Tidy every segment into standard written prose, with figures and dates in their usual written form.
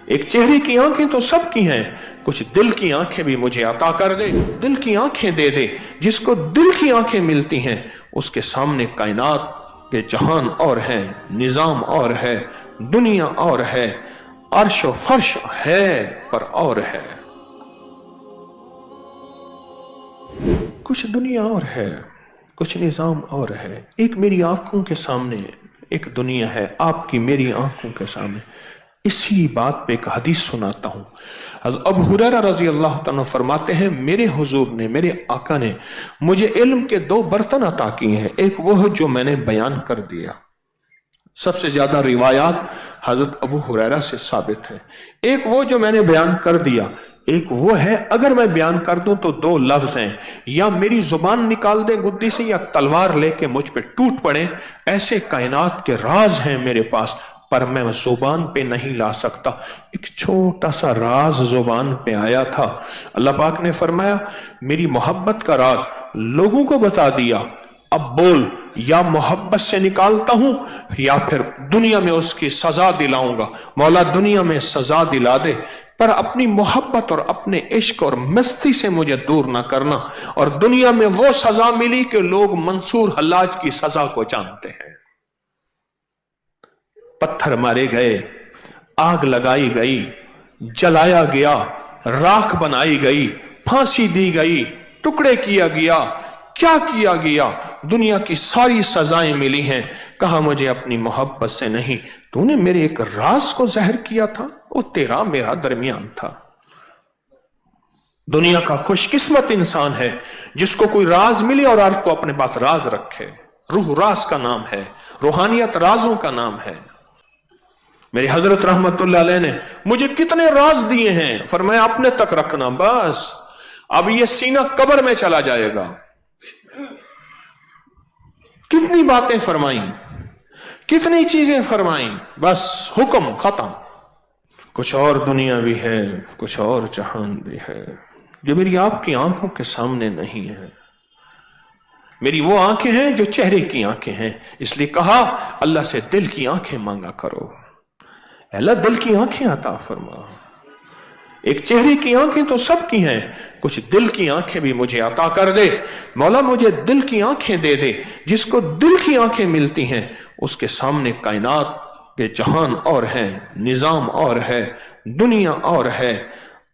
एक चेहरे की आंखें तो सबकी हैं, कुछ दिल की आंखें भी मुझे अता कर दे। दिल की आंखें दे दे, जिसको दिल की आंखें मिलती हैं उसके सामने कायनात के जहान और है, निजाम और है, दुनिया और है, अर्श व फर्श है पर और है। कुछ दुनिया और है, कुछ निजाम और है। एक मेरी आंखों के सामने एक दुनिया है, आपकी मेरी आंखों के सामने। इसी बात पे एक हदीस सुनाता हूं। अबू हुरैरा रज़ी अल्लाह तआला फरमाते हैं, मेरे हुजूर ने, मेरे आका ने मुझे इल्म के 2 बर्तन अता किए हैं। एक वो है जो मैंने बयान कर दिया, सबसे ज्यादा रिवायात हजरत अबू हुरैरा से साबित है। एक वो जो मैंने बयान कर दिया, एक वो है अगर मैं बयान कर दूं तो 2 लफ्ज हैं, या मेरी जुबान निकाल दे गुद्दी से या तलवार लेके मुझ पे टूट पड़े। ऐसे कायनात के राज हैं मेरे पास, पर मैं जुबान पे नहीं ला सकता। एक छोटा सा राज जुबान पे आया था। अल्लाह पाक ने फरमाया, मेरी मोहब्बत का राज लोगों को बता दिया, अब बोल, या मोहब्बत से निकालता हूं या फिर दुनिया में उसकी सजा दिलाऊंगा। मौला दुनिया में सजा दिला दे, पर अपनी मोहब्बत और अपने इश्क और मस्ती से मुझे दूर ना करना। और दुनिया में वो सजा मिली कि लोग मंसूर हल्लाज की सजा को जानते हैं। पत्थर मारे गए, आग लगाई गई, जलाया गया, राख बनाई गई, फांसी दी गई, टुकड़े किया गया, क्या किया गया, दुनिया की सारी सजाएं मिली हैं। कहा मुझे अपनी मोहब्बत से नहीं, तूने मेरे एक राज को जहर किया था, वो तेरा मेरा दरमियान था। दुनिया का खुशकिस्मत इंसान है जिसको कोई राज मिले और आपको अपने पास राज रखे। रूह राज का नाम है, रूहानियत राजों का नाम है। मेरी हजरत रहमतुल्लाह अलैह ने मुझे कितने राज दिए हैं, फरमाया अपने तक रखना बस, अब ये सीना कब्र में चला जाएगा। कितनी बातें फरमाई, कितनी चीजें फरमाई, बस हुक्म खत्म। कुछ और दुनिया भी है, कुछ और जहान भी है जो मेरी आपकी आंखों के सामने नहीं है। मेरी वो आंखें हैं जो चेहरे की आंखें हैं, इसलिए कहा अल्लाह से दिल की आंखें मांगा करो। अल्लाह दिल की आंखें अता फरमा। एक चेहरे की आंखें तो सबकी हैं, कुछ दिल की आंखें भी मुझे अता कर दे। मौला मुझे दिल की आंखें दे दे, जिसको दिल की आंखें मिलती हैं उसके सामने कायनात के जहान और है, निजाम और है, दुनिया और है,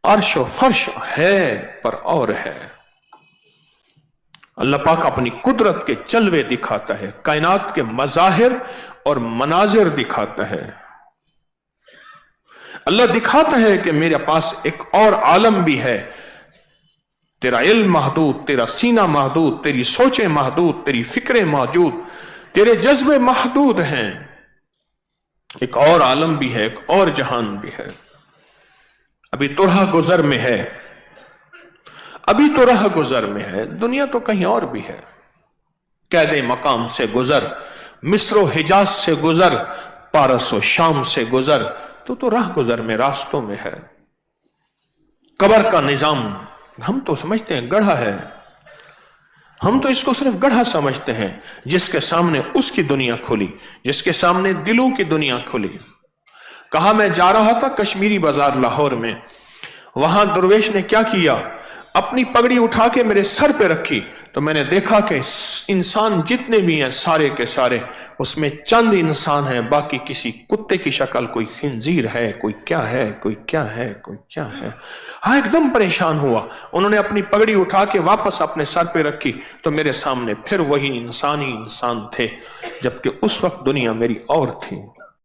अर्श व फर्श है पर और है। अल्लाह पाक अपनी कुदरत के जलवे दिखाता है, कायनात के मजाहिर और मनाजिर दिखाता है। अल्लाह दिखाता है कि मेरे पास एक और आलम भी है। तेरा इल्म महदूद, तेरा सीना महदूद, तेरी सोचें महदूद, तेरी फिक्रें मौजूद, तेरे जज्बे महदूद हैं। एक और आलम भी है, एक और जहान भी है। अभी तो राह गुजर में है, अभी तो राह गुजर में है। दुनिया तो कहीं और भी है। कैदे मकाम से गुजर, मिस्र हिजाज से गुजर, पारस व शाम से गुजर, तो राह गुजर में, रास्तों में है। कब्र का निजाम हम तो समझते हैं गढ़ा है, हम तो इसको सिर्फ गढ़ा समझते हैं। जिसके सामने उसकी दुनिया खुली, जिसके सामने दिलों की दुनिया खुली। कहा मैं जा रहा था कश्मीरी बाजार लाहौर में, वहां दरवेश ने क्या किया, अपनी पगड़ी उठा के मेरे सर पे रखी, तो मैंने देखा कि इंसान जितने भी हैं सारे के सारे, उसमें चंद इंसान हैं, बाकी किसी कुत्ते की शक्ल, कोई खिंजीर है, कोई क्या है, कोई क्या है, कोई क्या है। हाँ, एकदम परेशान हुआ। उन्होंने अपनी पगड़ी उठा के वापस अपने सर पे रखी, तो मेरे सामने फिर वही इंसान ही इंसान थे, जबकि उस वक्त दुनिया मेरी और थी।